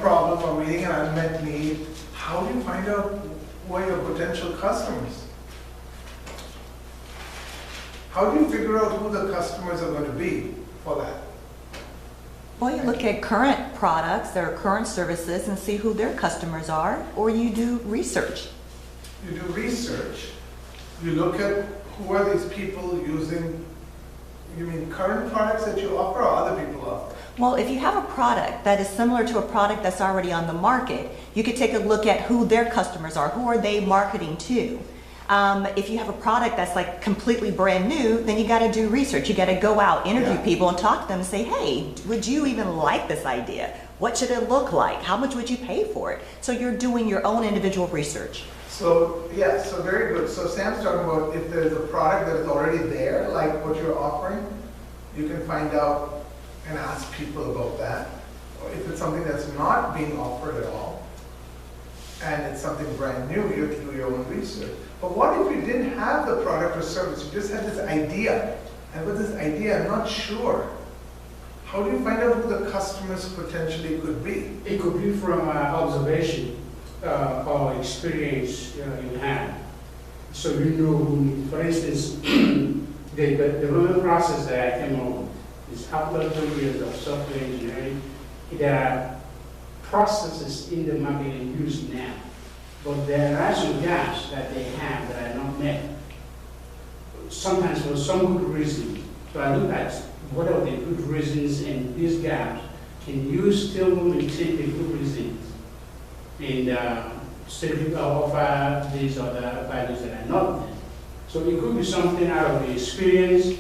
problem or meeting an unmet need, how do you find out who are your potential customers? How do you figure out who the customers are going to be for that? Well, you look at current products, their current services, and see who their customers are, or you do research. You do research. You look at who are these people using, you mean current products that you offer or other people offer? Well, if you have a product that is similar to a product that's already on the market, you could take a look at who their customers are, who are they marketing to. If you have a product that's like completely brand new, then you got to do research. You got to go out, interview people, and talk to them and say, hey, would you even like this idea? What should it look like? How much would you pay for it? So you're doing your own individual research. So, yeah, so very good. So Sam's talking about if there's a product that is already there, like what you're offering, you can find out and ask people about that. Or if it's something that's not being offered at all, and it's something brand new, you have to do your own research. But what if you didn't have the product or service, you just had this idea, and with this idea, I'm not sure. How do you find out who the customers potentially could be? It could be from observation or experience you have. So you know who, for instance, the development process that I came up with is after 2 years of software engineering. There are processes in the market in use now, but there are some gaps that they have that are not met. Sometimes for some good reason. So I look at what are the good reasons and these gaps, can you still maintain the good reasons and still offer these other values that are not there. So it could be something out of the experience.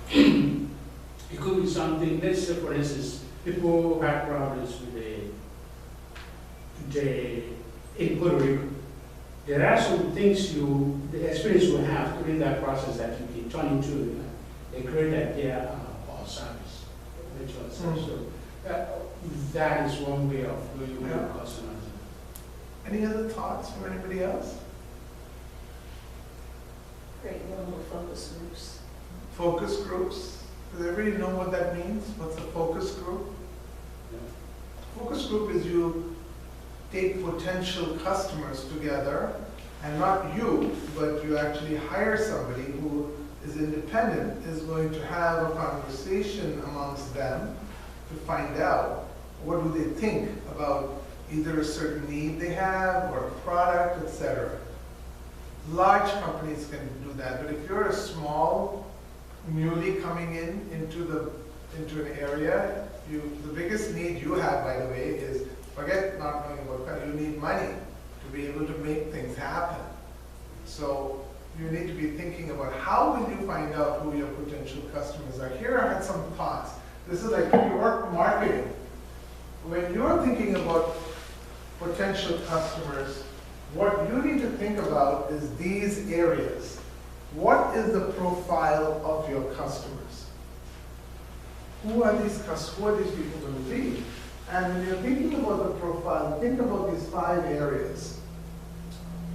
It could be something, let's say for instance, people who have problems with the in Puerto Rico. There are some things the experience you have during that process that you can turn into a great idea or service. So that is one way of doing with customers. Any other thoughts from anybody else? Great, normal focus groups. Focus groups. Does everybody know what that means? What's a focus group? Yeah. Focus group is you take potential customers together, and not you, but you actually hire somebody who is independent, is going to have a conversation amongst them to find out what do they think about either a certain need they have or a product, etc. Large companies can do that, but if you're a small, newly coming into an area, the biggest need you have, by the way, is forget not knowing what kind. You need money to be able to make things happen. So you need to be thinking about how will you find out who your potential customers are. Here I had some thoughts. This is like your marketing. When you're thinking about potential customers, what you need to think about is these areas. What is the profile of your customers? Who are these people going to be? And when you're thinking about the profile, think about these 5 areas.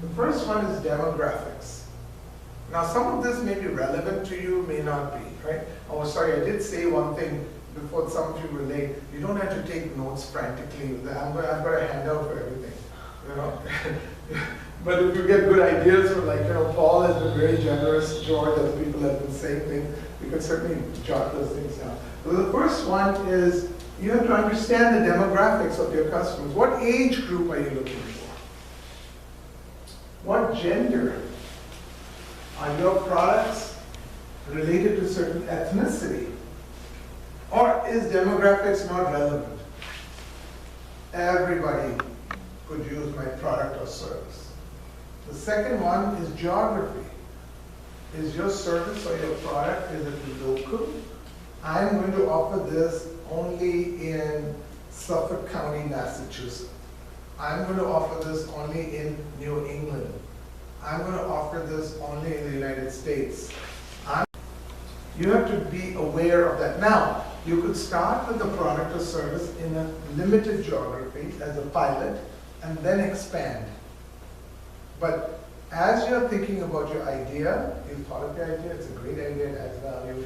The first one is demographics. Now, some of this may be relevant to you, may not be, right? Oh, sorry, I did say one thing before some of you were late. You don't have to take notes frantically. I've got a handout for everything, you know. But if you get good ideas, or like, Paul has been very generous, George, as people have been saying things, you can certainly jot those things down. So the first one is you have to understand the demographics of your customers. What age group are you looking for? What gender? Are your products related to certain ethnicity? Or is demographics not relevant? Everybody could use my product or service. The second one is geography. Is your service or your product, is it local? I'm going to offer this only in Suffolk County, Massachusetts. I'm going to offer this only in New England. I'm going to offer this only in the United States. You have to be aware of that. Now, you could start with the product or service in a limited geography as a pilot and then expand. But as you're thinking about your idea, you thought of the idea, it's a great idea, it adds value.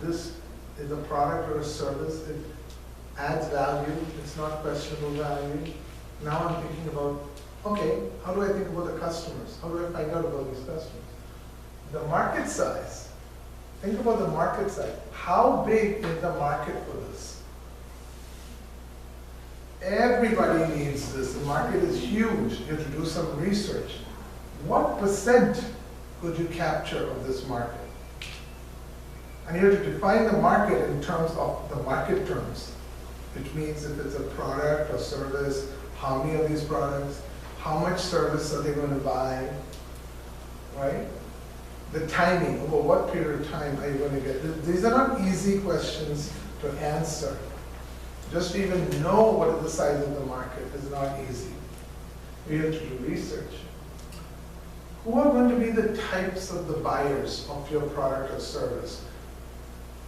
This is a product or a service. adds value, it's not questionable value. Now I'm thinking about, okay, how do I think about the customers? How do I find out about these customers? The market size. Think about the market size. How big is the market for this? Everybody needs this. The market is huge. You have to do some research. What percent could you capture of this market? And you have to define the market in terms of the market terms, which means if it's a product or service, how many of these products, how much service are they going to buy, right? The timing, over what period of time are you going to get? These are not easy questions to answer. Just to even know what is the size of the market is not easy. We have to do research. Who are going to be the types of the buyers of your product or service?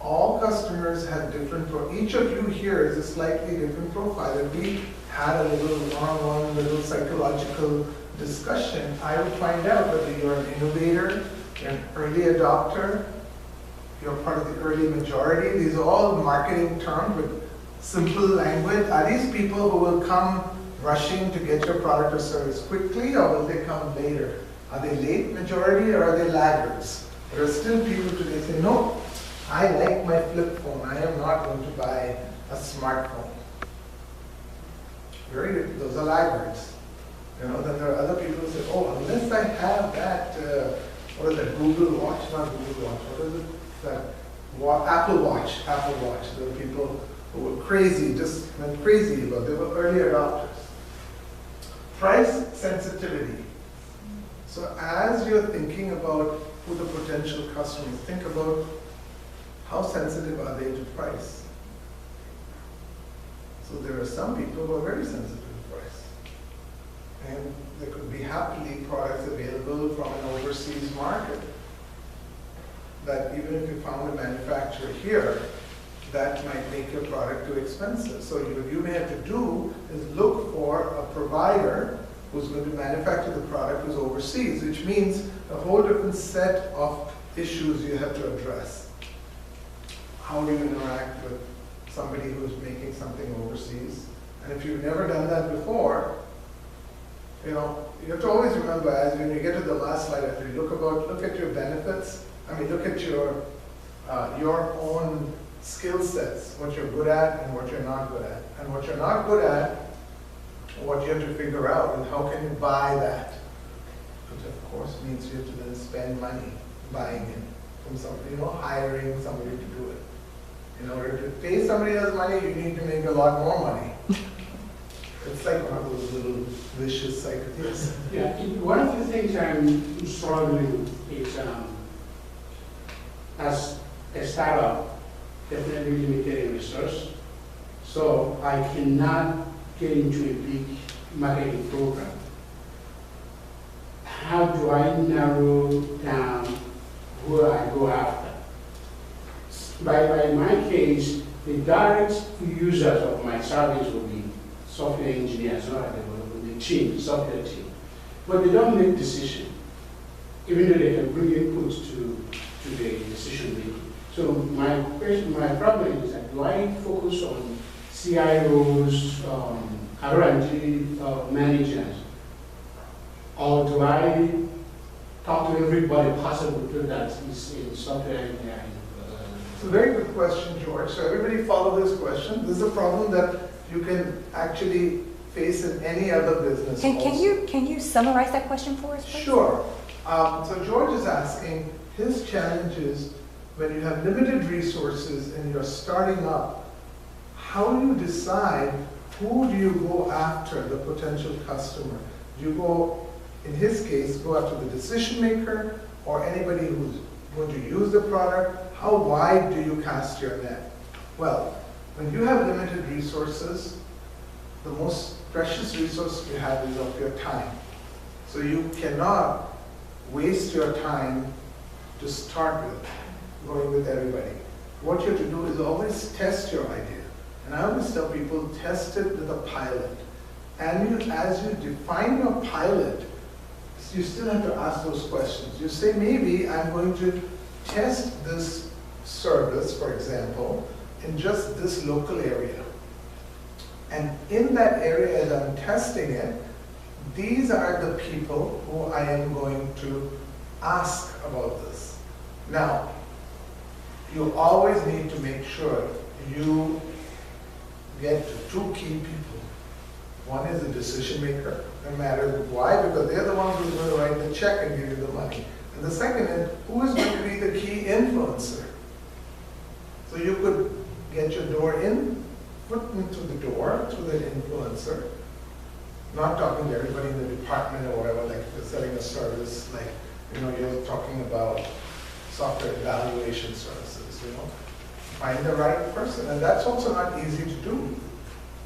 All customers have different, each of you here is a slightly different profile. If we had a little one-on-one, little psychological discussion, I would find out whether you're an innovator, you're an early adopter, you're part of the early majority. These are all marketing terms with simple language. Are these people who will come rushing to get your product or service quickly, or will they come later? Are they late majority or are they laggards? There are still people today say, no, I like my flip phone. I am not going to buy a smartphone. Very good. Those are laggards. You know, then there are other people who say, oh, unless I have that, what is that, Google Watch? Not Google Watch. What is it? That Apple Watch. Apple Watch. There were people who were crazy, just went crazy about it. They were early adopters. Price sensitivity. So as you're thinking about who the potential customers, think about how sensitive are they to price. So there are some people who are very sensitive to price. And there could be happily products available from an overseas market that even if you found a manufacturer here, that might make your product too expensive. So what you may have to do is look for a provider who's going to manufacture the product who's overseas, which means a whole different set of issues you have to address. How do you interact with somebody who's making something overseas? And if you've never done that before, you know, you have to always remember, as when you get to the last slide, after you look at your benefits, look at your own skill sets, what you're good at and what you're not good at. And what you're not good at, what you have to figure out is how can you buy that? Which of course means you have to then spend money buying it from somebody, hiring somebody to do it. In order to pay somebody else money, you need to make a lot more money. It's like one of those little vicious cycles. Yeah, one of the things I'm struggling is as a startup, definitely limited in resource. So I cannot get into a big marketing program. How do I narrow down who I go after? By my case, the direct users of my service will be software engineers, or the team, software team. But they don't make decisions, even though they can bring input to the decision making. So my problem is that do I focus on CIOs, R&D managers, or do I talk to everybody possible that is in software engineering? It's a very good question, George. So everybody follow this question. This is a problem that you can actually face in any other business. Can you summarize that question for us, please? Sure. So George is asking, his challenge is when you have limited resources and you're starting up, how do you decide who do you go after, the potential customer? Do you go, in his case, go after the decision maker or anybody who's going to use the product? How wide do you cast your net? Well, when you have limited resources, the most precious resource you have is of your time. So you cannot waste your time to start with, going with everybody. What you have to do is always test your idea. And I always tell people, test it with a pilot. And as you define your pilot, you still have to ask those questions. You say, maybe I'm going to test this service, for example, in just this local area. And in that area, as I'm testing it, these are the people who I am going to ask about this. Now, you always need to make sure you get to two key people. One is the decision maker, no matter why, because they're the ones who's going to write the check and give you the money. And the second is, who is going to be the key influencer? So you could get your foot into the door through that influencer. Not talking to everybody in the department or whatever, like if you're selling a service, like, you're talking about software evaluation services, Find the right person, and that's also not easy to do.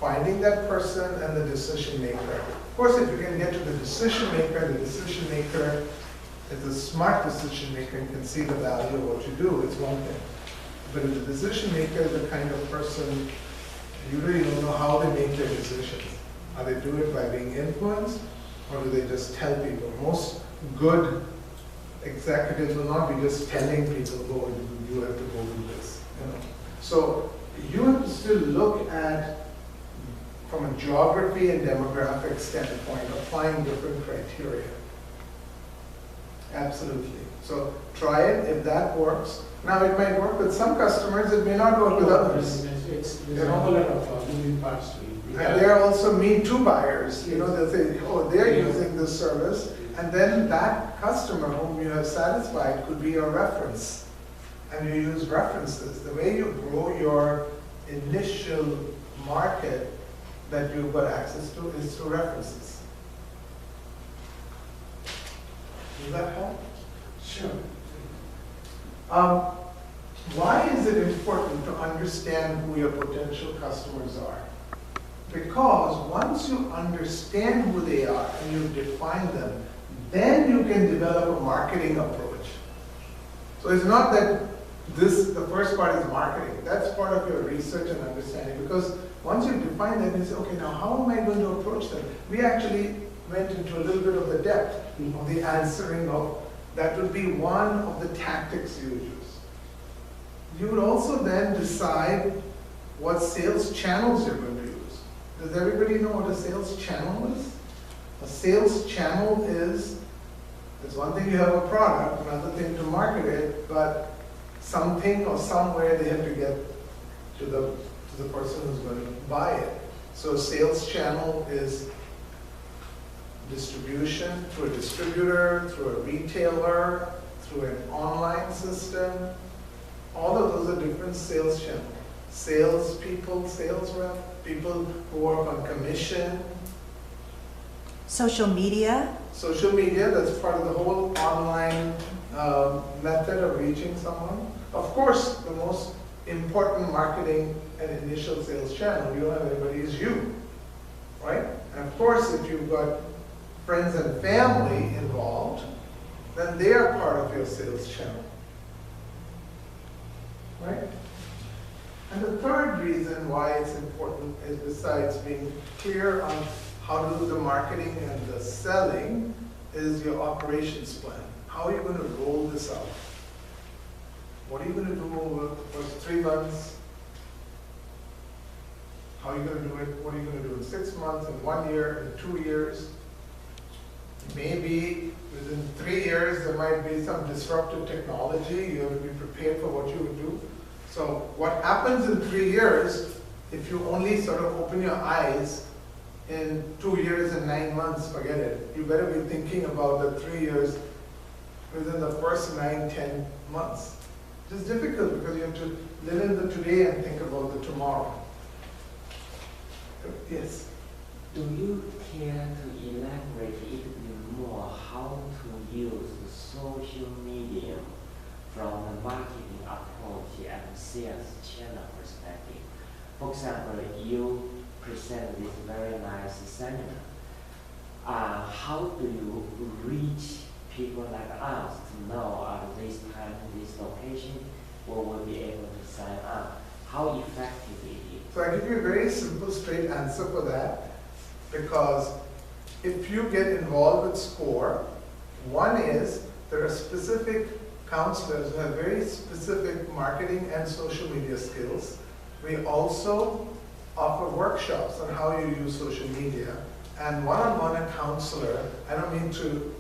Finding that person and the decision maker. Of course, if you can get to the decision maker is a smart decision maker and can see the value of what you do, it's one thing. But if the decision maker is the kind of person, you really don't know how they make their decisions. Are they do it by being influenced, or do they just tell people? Most good executives will not be just telling people, oh, you have to go do this. So you have to still look at, from a geography and demographic standpoint, applying different criteria. Absolutely. So try it. If that works, now it might work with some customers, it may not work with others. There's a whole lot of moving parts to it. And there are also Me Too buyers. They'll say, oh, they're using this service, and then that customer whom you have satisfied could be your reference. And you use references. The way you grow your initial market that you've got access to is through references. Does that help? Sure. Why is it important to understand who your potential customers are? Because once you understand who they are and you define them, then you can develop a marketing approach. So it's not that the first part is marketing. That's part of your research and understanding. Because once you define them, you say, okay, now how am I going to approach them? We actually went into a little bit of the depth of the answering of, that would be one of the tactics you would use. You would also then decide what sales channels you're going to use. Does everybody know what a sales channel is? A sales channel is, it's one thing you have a product, another thing to market it, but something or somewhere they have to get to the person who's going to buy it. So a sales channel is distribution through a distributor, through a retailer, through an online system. All of those are different sales channels. Sales people, sales rep, people who work on commission. Social media. Social media, that's part of the whole online method of reaching someone. Of course, the most important marketing and initial sales channel, you don't have anybody, is you, right? And of course, if you've got friends and family involved, then they are part of your sales channel, right? And the third reason why it's important is, besides being clear on how to do the marketing and the selling, is your operations plan. How are you going to roll this out? What are you going to do over the first 3 months? How are you going to do it? What are you going to do in 6 months, in 1 year, in 2 years? Maybe within 3 years there might be some disruptive technology. You have to be prepared for what you would do. So what happens in 3 years, if you only sort of open your eyes in 2 years and 9 months, forget it. You better be thinking about the 3 years within the first 9, 10 months. It's difficult because you have to live in the today and think about the tomorrow. Yes? Do you care to elaborate a little bit more how to use the social media from the marketing approach and sales channel perspective? For example, you present this very nice seminar. How do you reach people like us to know at this time, this location, we will be able to sign up? How effective it is? So I give you a very simple, straight answer for that, because if you get involved with SCORE, one is there are specific counselors who have very specific marketing and social media skills. We also offer workshops on how you use social media, and one-on-one a counselor. I don't mean to,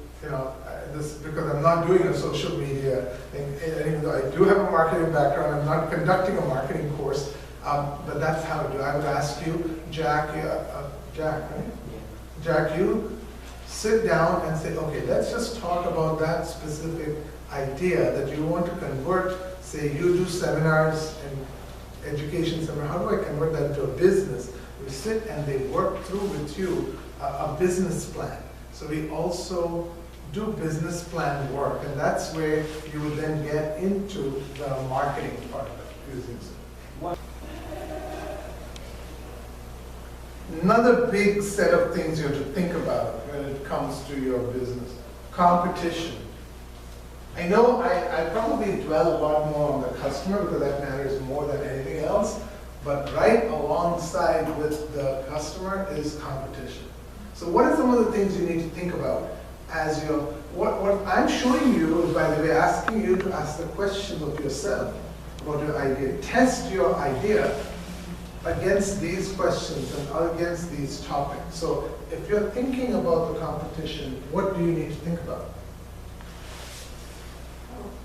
this, because I'm not doing a social media thing, and even though I do have a marketing background, I'm not conducting a marketing course, but that's how I do. I would ask you, Jack, Jack, right? Jack, you sit down and say, okay, let's just talk about that specific idea that you want to convert. Say you do seminars and education seminar, how do I convert that into a business? We sit and they work through with you a business plan. So we also do business plan work, and that's where you would then get into the marketing part of it, using it. Another big set of things you have to think about when it comes to your business. Competition. I know I probably dwell a lot more on the customer because that matters more than anything else, but right alongside with the customer is competition. So what are some of the things you need to think about as you're, what I'm showing you is, by the way, asking you to ask the questions of yourself about your idea. Test your idea against these questions and against these topics. So if you're thinking about the competition, what do you need to think about?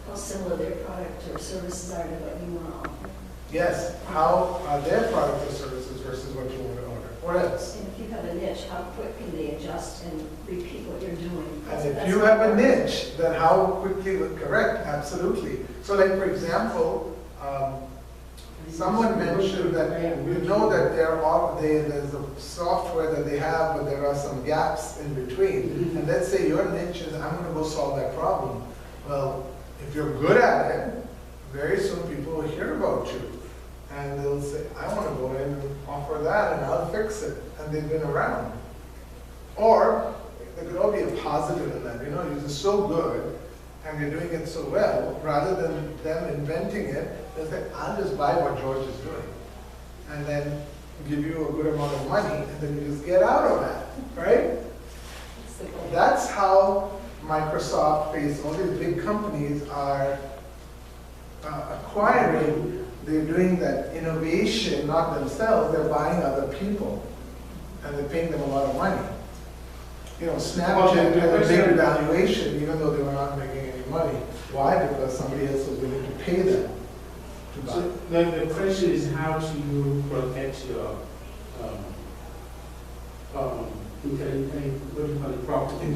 How similar their product or services are to what you want to offer. Yes, how are their products or services versus what you want to order? What else? And if you have a niche, how quick can they adjust and repeat what you're doing? And if you have a niche, then how quickly would correct? Absolutely. So like, for example, someone mentioned that you know that there's a software that they have, but there are some gaps in between. And let's say your niche is, I'm going to go solve that problem. Well, if you're good at it, very soon people will hear about you. And they'll say, I want to go in and offer that, and I'll fix it. And they've been around. Or there could all be a positive in that. You're just so good, and you're doing it so well, rather than them inventing it, they'll say, I'll just buy what George is doing. And then give you a good amount of money, and then you just get out of that, right? That's how Microsoft, Facebook, all these big companies are acquiring. They're doing that innovation, not themselves, they're buying other people, and they're paying them a lot of money. Snapchat had a big valuation, even though they were not making any money. Why? Because somebody else was willing to pay them to buy. So the question is, how do you protect your property?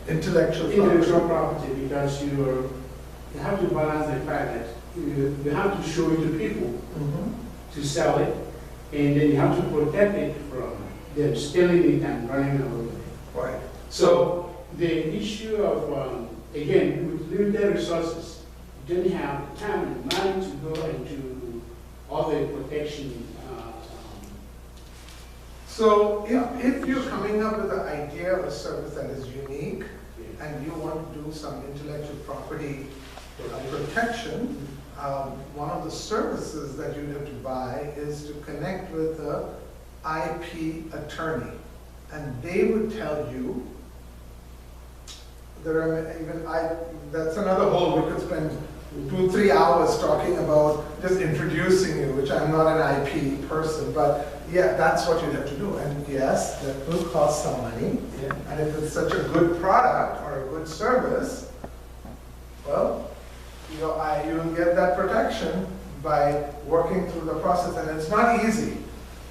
Intellectual property, because you have to balance the fact that you have to show it to people to sell it, and then you have to protect it from them stealing it and running away with it. Right. So the issue of, again, with limited resources, you don't have time and money to go into all the protection. So if you're coming up with an idea of a service that is unique, and you want to do some intellectual property protection, one of the services that you have to buy is to connect with an IP attorney. And they would tell you, that's another whole, we could spend 2-3 hours talking about just introducing you, which I'm not an IP person, but yeah, that's what you have to do. And yes, that will cost some money. Yeah. And if it's such a good product or a good service, well, you'll get that protection by working through the process. And it's not easy.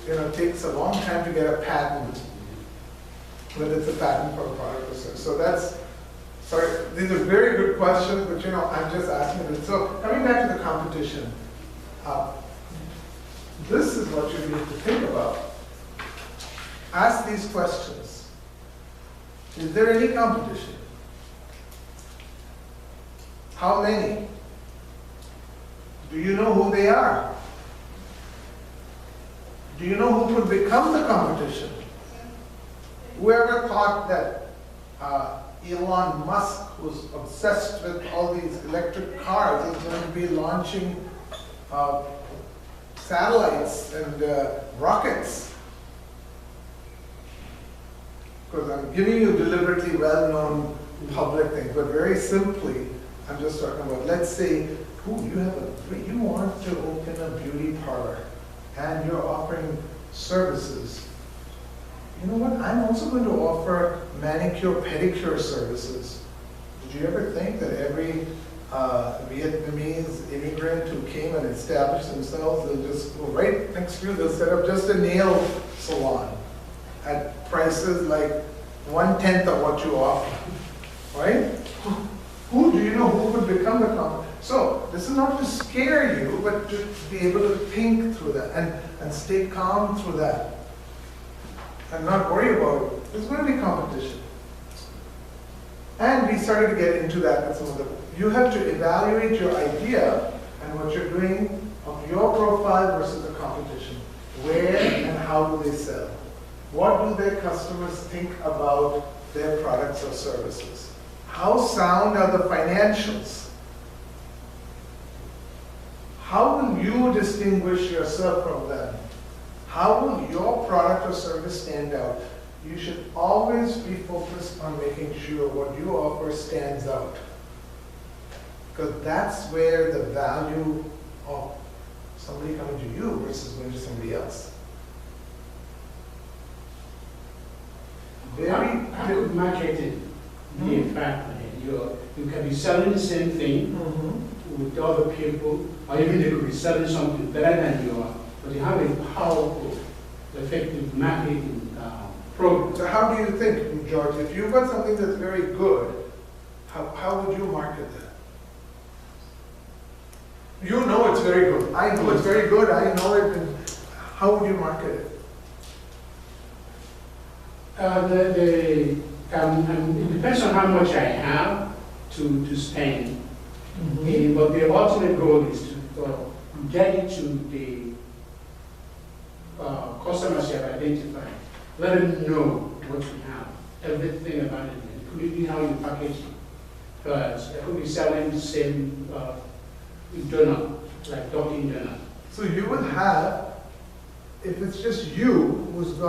It takes a long time to get a patent, whether it's a patent for a product or service. So these are very good questions, but I'm just asking them. So coming back to the competition, this is what you need to think about. Ask these questions. Is there any competition? How many? Do you know who they are? Do you know who could become the competition? Whoever thought that Elon Musk, who's obsessed with all these electric cars, is going to be launching satellites and rockets. Because I'm giving you deliberately well-known public things, but very simply, I'm just talking about, let's say, you want to open a beauty parlor, and you're offering services, you know what, I'm also going to offer manicure, pedicure services. Did you ever think that every Vietnamese immigrant who came and established themselves, they'll just go right next to you, they'll set up just a nail salon at prices like 1/10 of what you offer, right? Who do you know who would become the company? So this is not to scare you, but to be able to think through that and stay calm through that and not worry about it. There's going to be competition. And we started to get into that with some of the, you have to evaluate your idea and what you're doing of your profile versus the competition. Where and how do they sell? What do their customers think about their products or services? How sound are the financials? How will you distinguish yourself from them? How will your product or service stand out? You should always be focused on making sure what you offer stands out. Because that's where the value of somebody coming to you versus going to somebody else. How could marketing be a factor? You can be selling the same thing with other people, or even they could be selling something better than you are, but you have a powerful, effective marketing program. So how do you think, George, if you've got something that's very good, how would you market that? You know it's very good. I know it's very good. I know it. And how would you market it? It depends on how much I have to spend. But the ultimate goal is to get it to the customers you have identified. Let them know what you have, everything about it, including how you package it. Because I could be selling the same donut, like talking donut. So you would have, if it's just you you've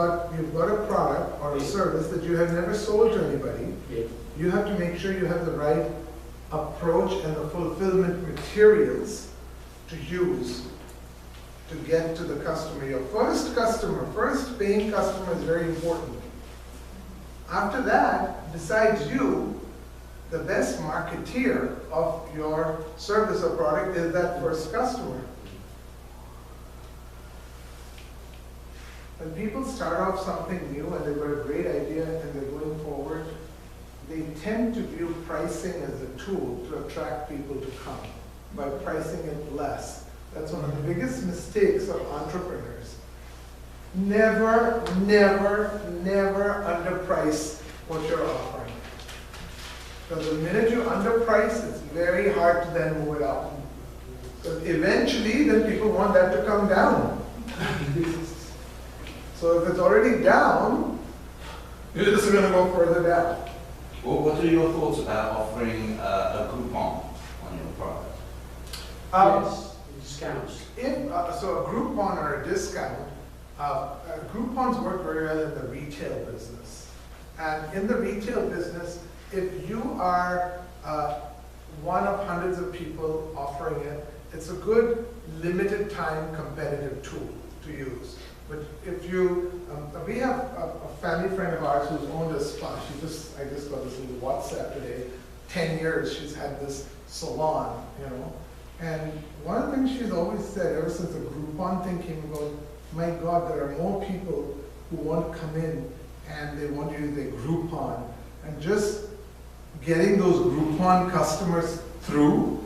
got a product or a service that you have never sold to anybody, you have to make sure you have the right approach and the fulfillment materials to use to get to the customer. Your first customer, first paying customer is very important. After that, besides you, the best marketeer of your service or product is that first customer. When people start off something new and they've got a great idea and they're going forward, they tend to view pricing as a tool to attract people to come by pricing it less. That's one of the biggest mistakes of entrepreneurs. Never, never, never underprice what you're offering. Because the minute you underprice, it's very hard to then move it up. Because eventually, then people want that to come down. So if it's already down, you're just going to go further down. Well, what are your thoughts about offering a coupon on your product? Yes, discounts. So a Groupon or a discount, Groupons work very well in the retail business. And in the retail business, if you are one of hundreds of people offering it, it's a good limited time competitive tool to use. But if you, we have a family friend of ours who's owned a spa. I just got this little WhatsApp today. 10 years she's had this salon, you know. And one of the things she's always said ever since the Groupon thing came about, my God, there are more people who want to come in and they want to use their Groupon. And just getting those Groupon customers through,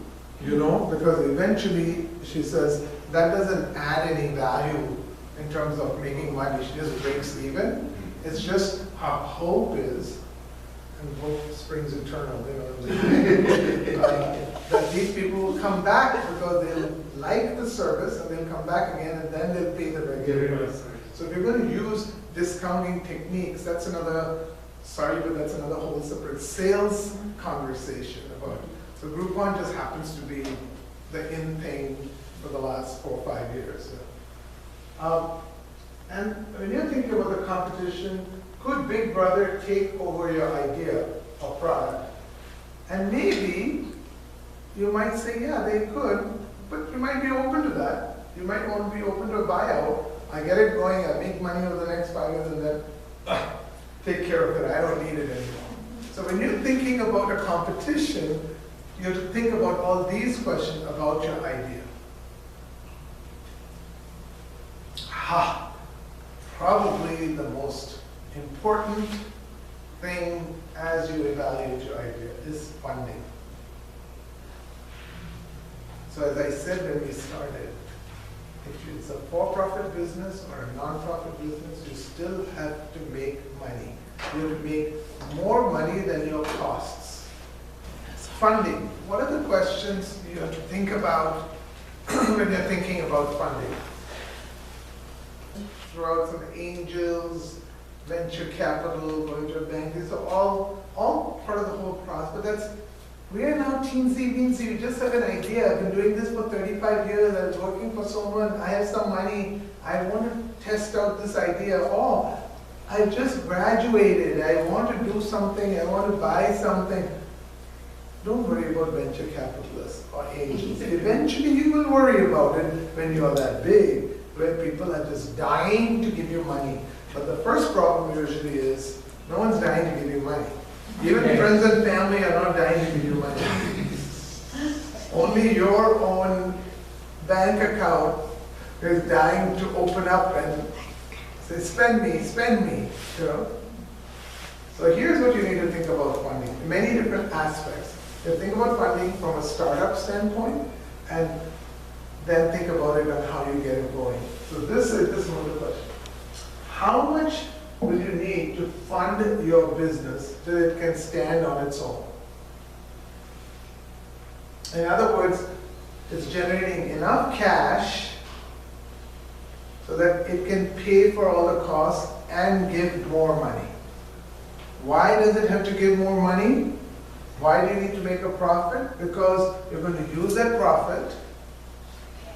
you know, because eventually, she says, that doesn't add any value in terms of making money. She just breaks even. It's just her hope is, and hope springs eternal, you know what I'm saying? That these people will come back because they'll like the service and they'll come back again and then they'll pay the regular price. So if you're going to use discounting techniques, that's another, sorry, but that's another whole separate sales conversation about it. So Groupon just happens to be the in thing for the last 4 or 5 years. And when you're thinking about the competition, could Big Brother take over your idea or product? And maybe you might say, yeah, they could, but you might be open to that. You might want to be open to a buyout. I get it going, I make money over the next 5 years and then take care of it, I don't need it anymore. So when you're thinking about a competition, you have to think about all these questions about your idea. Probably the most important thing as you evaluate your idea is funding. So as I said when we started, if it's a for-profit business or a non-profit business, you still have to make money. You have to make more money than your costs. Funding. What are the questions you have to think about when you're thinking about funding? Throw out some angels, venture capital, going to a bank. These are all part of the whole process. But we are now teensy-weensy. We just have an idea. I've been doing this for 35 years. I was working for someone. I have some money. I want to test out this idea. Oh, I just graduated. I want to do something. I want to buy something. Don't worry about venture capitalists or angels. Eventually you will worry about it when you're that big, where people are just dying to give you money. But the first problem usually is no one's dying to give you money. Even friends and family are not dying to give you money. Only your own bank account is dying to open up and say, spend me, you know. So here's what you need to think about funding, many different aspects. You think about funding from a startup standpoint, and then think about it on how you get it going. So this is one of the questions. How much will you need to fund your business till it can stand on its own? In other words, it's generating enough cash so that it can pay for all the costs and give more money. Why does it have to give more money? Why do you need to make a profit? Because you're going to use that profit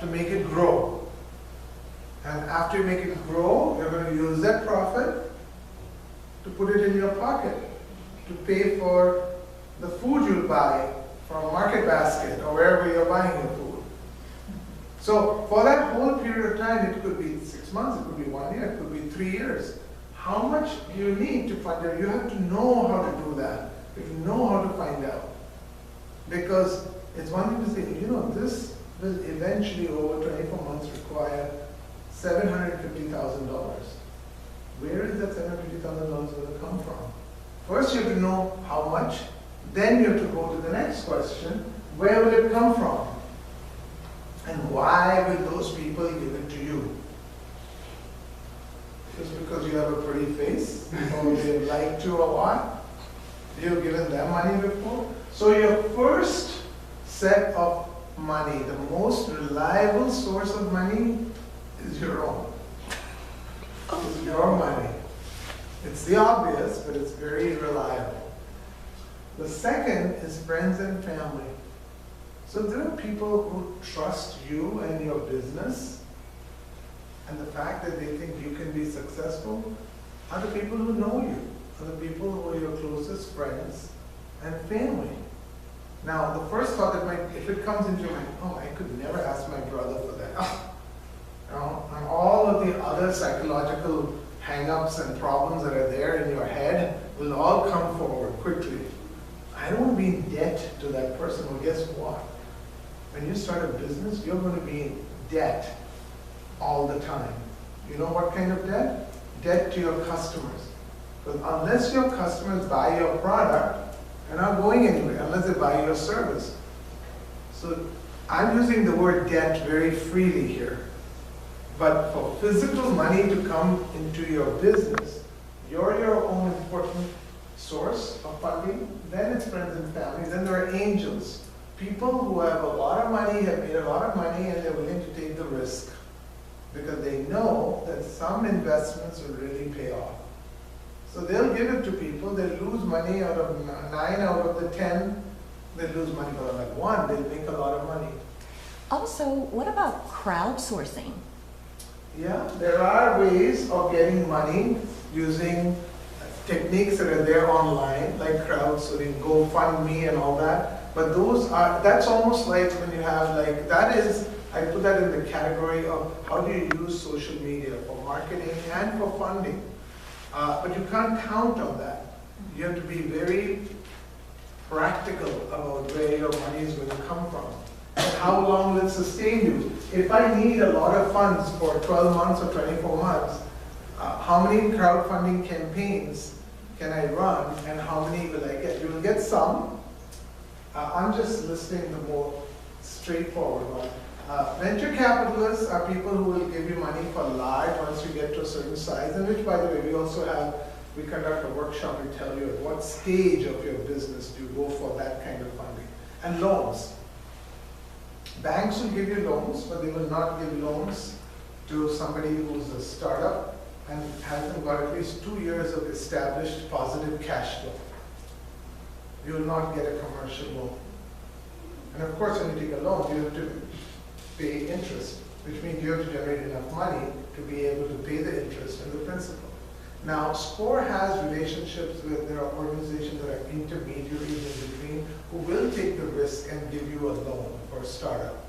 to make it grow. And after you make it grow, you're going to use that profit to put it in your pocket, to pay for the food you buy from a market basket or wherever you're buying your food. So for that whole period of time, it could be 6 months, it could be 1 year, it could be 3 years. How much do you need to fund it? You have to know how to do that. You have to know how to find out. Because it's one thing to say, you know, this will eventually over 24 months require $750,000. Where is that $750,000 going to come from? First you have to know how much, then you have to go to the next question, where will it come from? And why will those people give it to you? Just because you have a pretty face, or they like to or what? You've given them money before? So your first set of money, the most reliable source of money is your own. It's your money. It's the obvious, but it's very reliable. The second is friends and family. So there are people who trust you and your business, and the fact that they think you can be successful are the people who know you, are the people who are your closest friends and family. Now, the first thought that might, if it comes into your mind, oh, I could never ask my brother for that. You know, and all of the other psychological hang-ups and problems that are there in your head will all come forward quickly. I don't want to be in debt to that person. Well, guess what? When you start a business, you're going to be in debt all the time. You know what kind of debt? Debt to your customers. Because unless your customers buy your product, they're not going anywhere unless they buy your service. So I'm using the word debt very freely here. But for physical money to come into your business, you're your own important source of funding. Then it's friends and family. Then there are angels. People who have a lot of money, have made a lot of money, and they're willing to take the risk. Because they know that some investments will really pay off. So they'll give it to people, they'll lose money out of 9 out of the 10, they'll lose money out of like 1, they'll make a lot of money. Also, what about crowdsourcing? Yeah, there are ways of getting money using techniques that are there online, like GoFundMe and all that. But that's almost like when you have like, that is I put that in the category of how do you use social media for marketing and for funding. But you can't count on that. You have to be very practical about where your money is going to come from and how long will it sustain you. If I need a lot of funds for 12 months or 24 months, how many crowdfunding campaigns can I run and how many will I get? You will get some. I'm just listing the more straightforward one. Venture capitalists are people who will give you money for life once you get to a certain size, and which, by the way, we conduct a workshop and tell you at what stage of your business do you go for that kind of funding. And loans. Banks will give you loans, but they will not give loans to somebody who's a startup and hasn't got at least 2 years of established positive cash flow. You will not get a commercial loan. And of course, when you take a loan, you have to pay interest, which means you have to generate enough money to be able to pay the interest and the principal. Now, SCORE has relationships with, there are organizations that are intermediaries in between who will take the risk and give you a loan for a startup.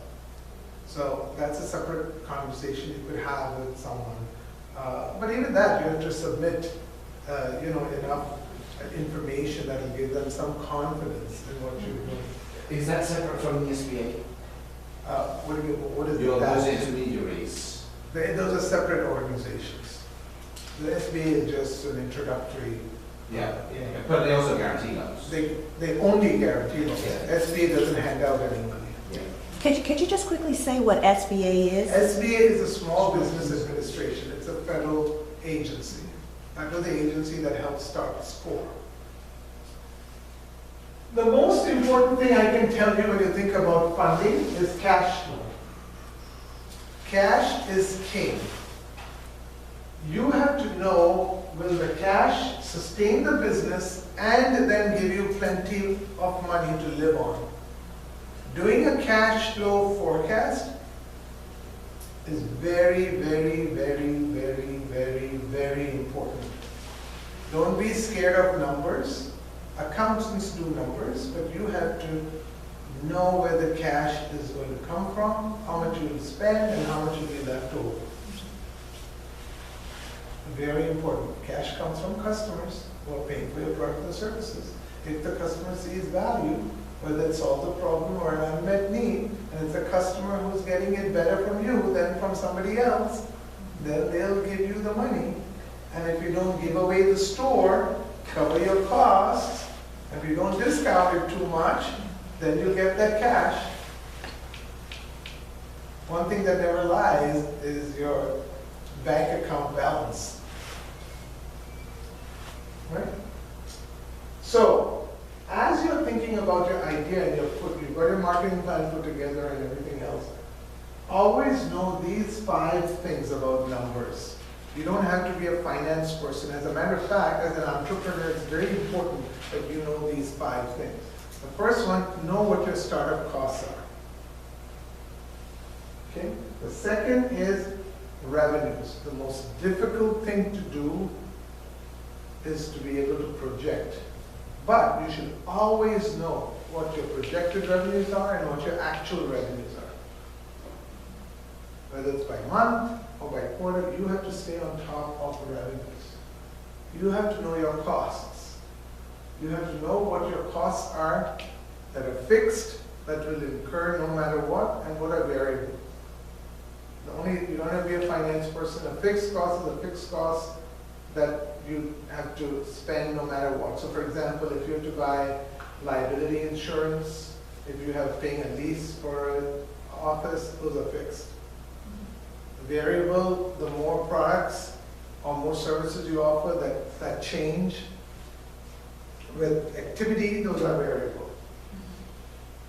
So that's a separate conversation you could have with someone. But even that, you have to submit, enough information that will give them some confidence in what you're doing. Is that separate from the SBA? What is Those that? intermediaries. Those are separate organizations. The SBA is just an introductory. Yeah, but they also guarantee loans. They only guarantee loans. Yeah. SBA doesn't hand out any money. Yeah. Could you just quickly say what SBA is? SBA is a Small Business Administration. It's a federal agency. Under the agency that helps start SCORE. The most important thing I can tell you when you think about funding is cash flow. Cash is king. You have to know, will the cash sustain the business and then give you plenty of money to live on? Doing a cash flow forecast is very, very, very, very, very, very important. Don't be scared of numbers. Accountants do numbers, but you have to know where the cash is going to come from, how much you will spend, and how much will be left over. Very important. Cash comes from customers who are paying for your product or services. If the customer sees value, whether it solves a problem or an unmet need, and it's a customer who's getting it better from you than from somebody else, then they'll give you the money. And if you don't give away the store, cover your costs, if you don't discount it too much, then you'll get that cash. One thing that never lies is your bank account balance. Right? So, as you're thinking about your idea and you've got your marketing plan put together and everything else, always know these 5 things about numbers. You don't have to be a finance person. As a matter of fact, as an entrepreneur, it's very important that you know these 5 things. The first one, know what your startup costs are. Okay? The second is revenues. The most difficult thing to do is to be able to project. But you should always know what your projected revenues are and what your actual revenues are. Whether it's by month or by quarter, you have to stay on top of the revenues. You have to know your costs. You have to know what your costs are that are fixed, that will incur no matter what, and what are variable. You don't have to be a finance person. A fixed cost is a fixed cost that you have to spend no matter what. So for example, if you have to buy liability insurance, if you have paying a lease for an office, those are fixed. Variable, the more products or more services you offer that change with activity, those are variable.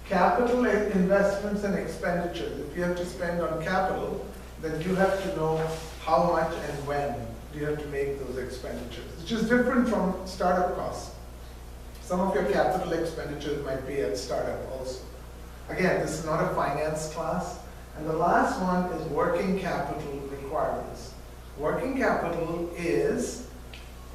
Capital investments and expenditures. If you have to spend on capital, then you have to know how much and when you have to make those expenditures, which is different from startup costs. Some of your capital expenditures might be at startup also. Again, this is not a finance class. And the last one is working capital requirements. Working capital is,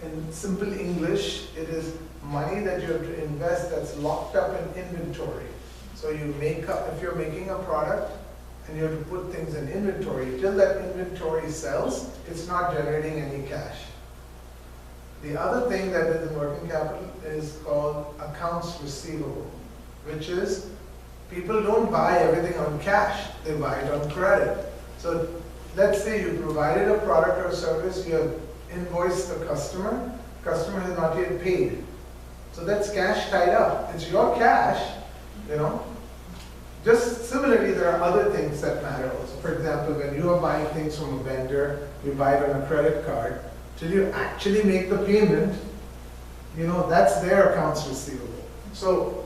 in simple English, it is money that you have to invest that's locked up in inventory. So you make up, if you're making a product and you have to put things in inventory. Till that inventory sells, it's not generating any cash. The other thing that is in working capital is called accounts receivable, which is people don't buy everything on cash, they buy it on credit. So let's say you provided a product or service, you have invoiced the customer has not yet paid. So that's cash tied up. It's your cash, you know. Just similarly, there are other things that matter also. For example, when you are buying things from a vendor, you buy it on a credit card, till you actually make the payment, you know, that's their accounts receivable. So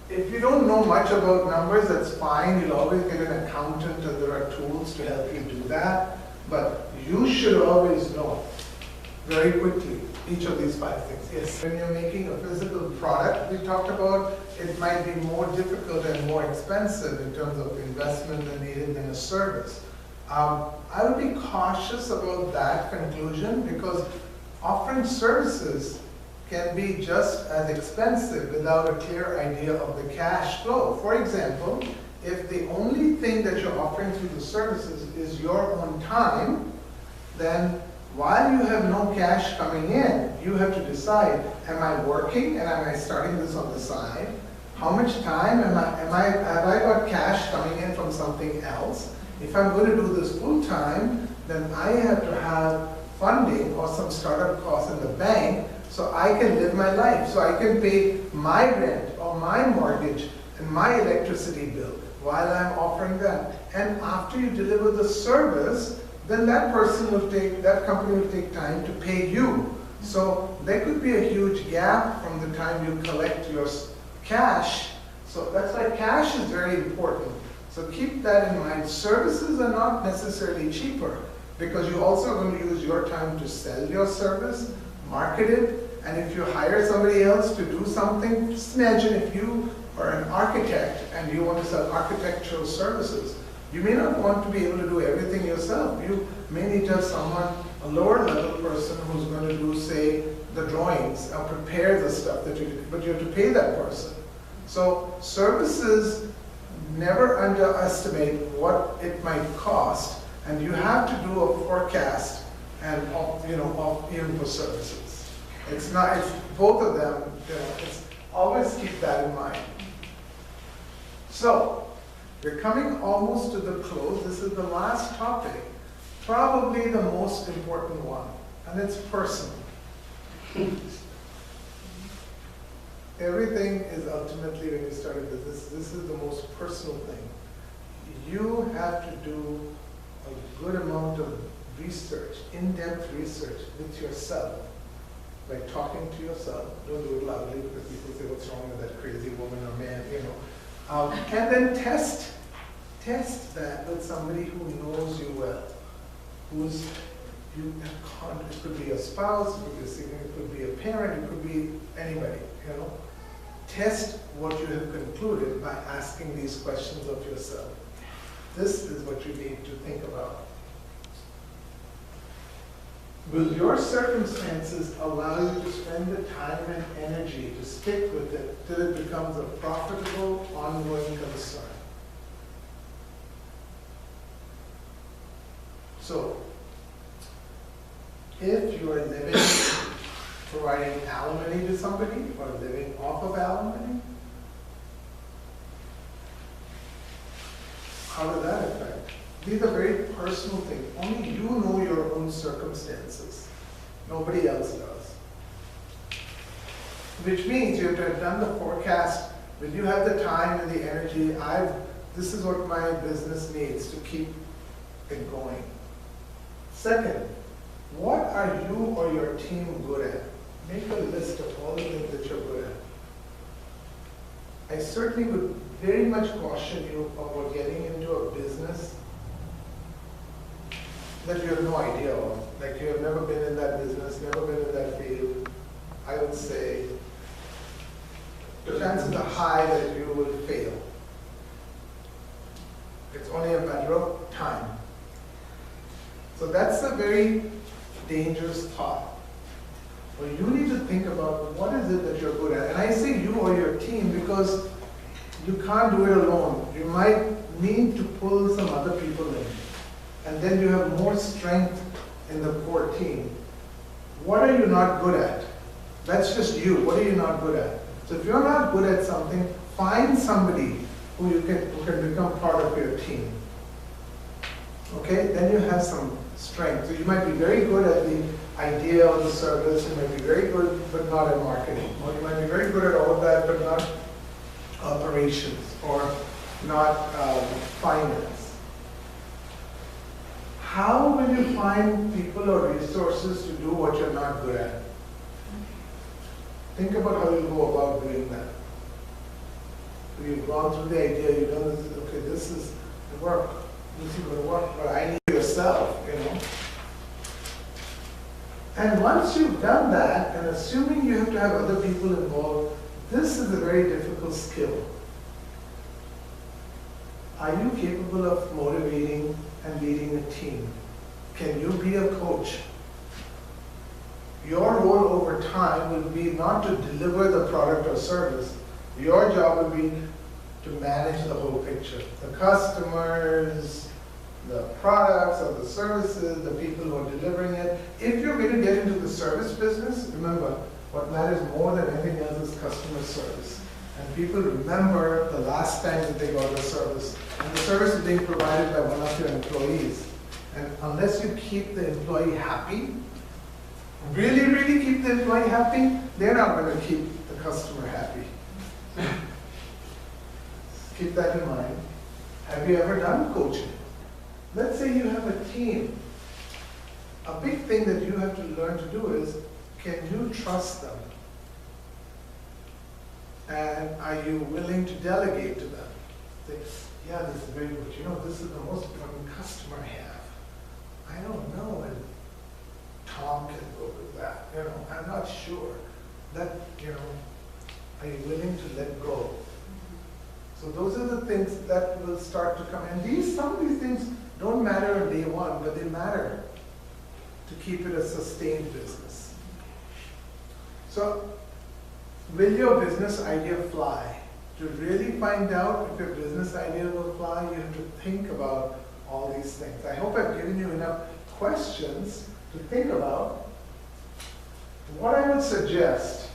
if you don't know much about numbers, that's fine. You'll always get an accountant, and there are tools to help you do that. But you should always know very quickly each of these 5 things. Yes, when you're making a physical product, we talked about, it might be more difficult and more expensive in terms of investment and needed than a service. I would be cautious about that conclusion, because offering services can be just as expensive without a clear idea of the cash flow. For example, if the only thing that you're offering through the services is your own time, then while you have no cash coming in, you have to decide, am I working and am I starting this on the side? How much time have I got cash coming in from something else? If I'm going to do this full time, then I have to have funding or some startup costs in the bank so I can live my life, so I can pay my rent or my mortgage and my electricity bill while I'm offering that. And after you deliver the service, then that company will take time to pay you. So there could be a huge gap from the time you collect your cash. So that's why cash is very important. So keep that in mind. Services are not necessarily cheaper, because you're also going to use your time to sell your service, market it, and if you hire somebody else to do something, just imagine if you are an architect and you want to sell architectural services. You may not want to be able to do everything yourself. You may need just someone, a lower level person, who's going to do, say, the drawings or prepare the stuff that you do, but you have to pay that person. So services, never underestimate what it might cost, and you have to do a forecast and even for services. It's both of them. Always keep that in mind. So we're coming almost to the close. This is the last topic, probably the most important one, and it's personal. Everything is ultimately, when you start a business, this is the most personal thing. You have to do a good amount of research, in-depth research with yourself, by talking to yourself. Don't do it loudly, because people say, what's wrong with that crazy woman or man, and then test that with somebody who knows you well, it could be a spouse, it could be a sibling, it could be a parent, it could be anybody, Test what you have concluded by asking these questions of yourself. This is what you need to think about. Will your circumstances allow you to spend the time and energy to stick with it till it becomes a profitable, ongoing concern? So, if you are providing alimony to somebody or living off of alimony, how does that affect? These are very personal things. Only you know your own circumstances. Nobody else does. Which means you have to have done the forecast. When you have the time and the energy, this is what my business needs to keep it going. Second, what are you or your team good at? Make a list of all the things that you're good at. I certainly would very much caution you about getting into a business that you have no idea of. Like you have never been in that business, never been in that field. I would say the chances are high that you will fail. It's only a matter of time. So that's a very dangerous thought. Well, you need to think about what is it that you're good at. And I say you or your team because you can't do it alone. You might need to pull some other people in. And then you have more strength in the core team. What are you not good at? That's just you. What are you not good at? So if you're not good at something, find somebody who can become part of your team. Okay? Then you have some strength. So you might be very good at the idea of the service, you might be very good but not at marketing. Or you might be very good at all of that but not operations or not finance. How will you find people or resources to do what you're not good at? Think about how you go about doing that. You've gone through the idea, you've done this, okay, this is the work, this is going to work, but I need yourself, you know. And once you've done that, and assuming you have to have other people involved, this is a very difficult skill. Are you capable of motivating and leading a team? Can you be a coach? Your role over time will be not to deliver the product or service. Your job will be to manage the whole picture. The customers, the products or the services, the people who are delivering it. If you're going to get into the service business, remember, what matters more than anything else is customer service. And people remember the last time that they got a service. And the service is being provided by one of your employees. And unless you keep the employee happy, really, really keep the employee happy, they're not going to keep the customer happy. Keep that in mind. Have you ever done coaching? Let's say you have a team. A big thing that you have to learn to do is, can you trust them? And are you willing to delegate to them? Say, yeah, this is very good. You know, this is the most important customer I have. I don't know, and Tom can go with that. You know, I'm not sure. That, you know, are you willing to let go? So those are the things that will start to come. And some of these things don't matter on day one, but they matter to keep it a sustained business. So, will your business idea fly? To really find out if your business idea will fly, you have to think about all these things. I hope I've given you enough questions to think about. What I would suggest